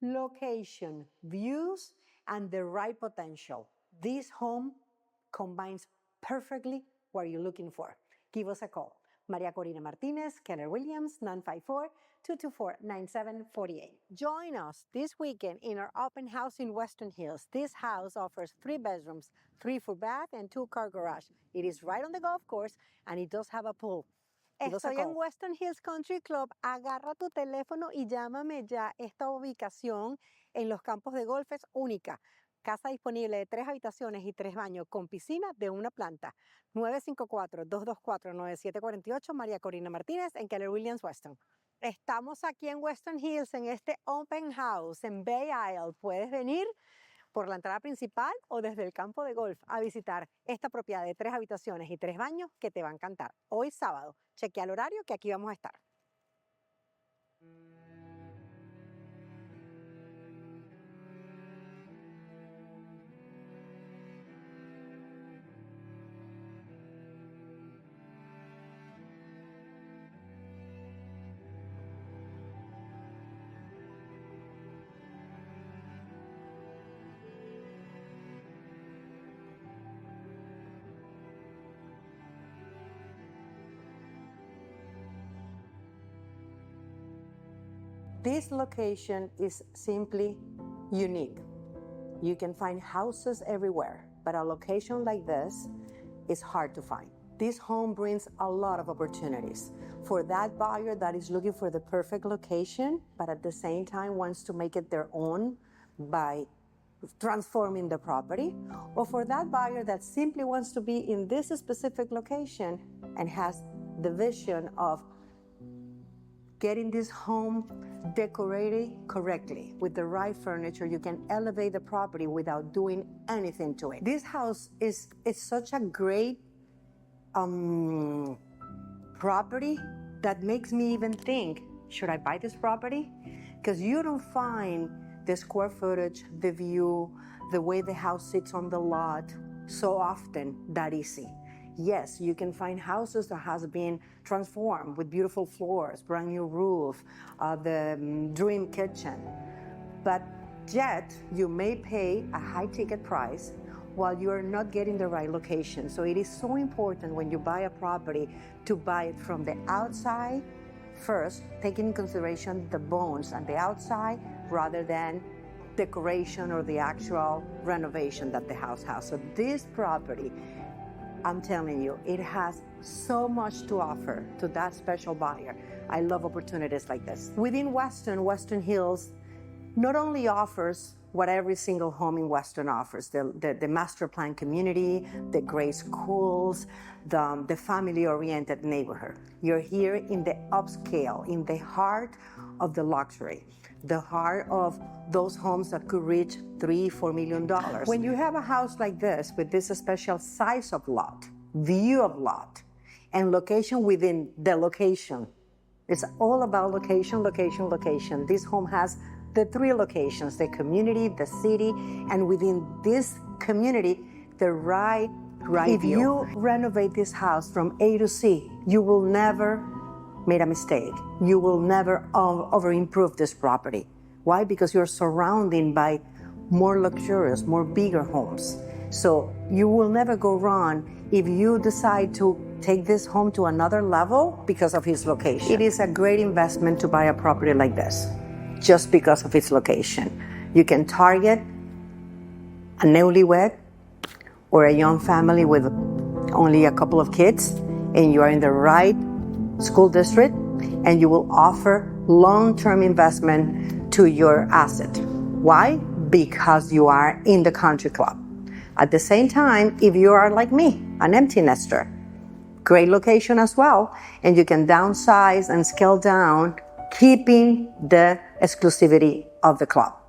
location, views, and the right potential. This home combines perfectly what you're looking for. Give us a call. Maria Corina Martinez, Keller Williams, 954-224-9748. Join us this weekend in our open house in Weston Hills. This house offers 3 bedrooms, 3 bath, and 2-car garage. It is right on the golf course, and it does have a pool. Estoy en Weston Hills Country Club. Agarra tu teléfono y llámame ya. Esta ubicación en los campos de golf es única. Casa disponible de 3 habitaciones y 3 baños con piscina de 1 planta. 954-224-9748, María Corina Martínez en Keller Williams, Weston. Estamos aquí en Weston Hills en este open house en Bay Isle. Puedes venir por la entrada principal o desde el campo de golf a visitar esta propiedad de 3 habitaciones y 3 baños que te va a encantar. Hoy sábado, chequea el horario que aquí vamos a estar. This location is simply unique. You can find houses everywhere, but a location like this is hard to find. This home brings a lot of opportunities for that buyer that is looking for the perfect location, but at the same time wants to make it their own by transforming the property, or for that buyer that simply wants to be in this specific location and has the vision of getting this home decorated correctly with the right furniture. You can elevate the property without doing anything to it. This house is such a great property that makes me even think, should I buy this property? Because you don't find the square footage, the view, the way the house sits on the lot so often that easy. Yes, you can find houses that has been transformed with beautiful floors, brand new roof, the dream kitchen. But yet, you may pay a high ticket price while you are not getting the right location. So it is so important when you buy a property to buy it from the outside first, taking in consideration the bones on the outside rather than decoration or the actual renovation that the house has. So this property, I'm telling you, it has so much to offer to that special buyer. I love opportunities like this. Within Weston Hills not only offers what every single home in Weston offers, the master plan community, the great schools, the family-oriented neighborhood. You're here in the upscale, in the heart of the luxury, the heart of those homes that could reach $3-4 million. When you have a house like this, with this special size of lot, view of lot, and location within the location, it's all about location, location, location. This home has the 3 locations, the community, the city, and within this community, the right if view. You renovate this house from A to C, you will never make a mistake. You will never over-improve this property. Why? Because you're surrounded by more luxurious, more bigger homes. So you will never go wrong if you decide to take this home to another level because of its location. It is a great investment to buy a property like this, just because of its location. You can target a newlywed or a young family with only a couple of kids, and you are in the right school district, and you will offer long-term investment to your asset. Why? Because you are in the country club. At the same time, if you are like me, an empty nester, great location as well, and you can downsize and scale down, keeping the exclusivity of the club.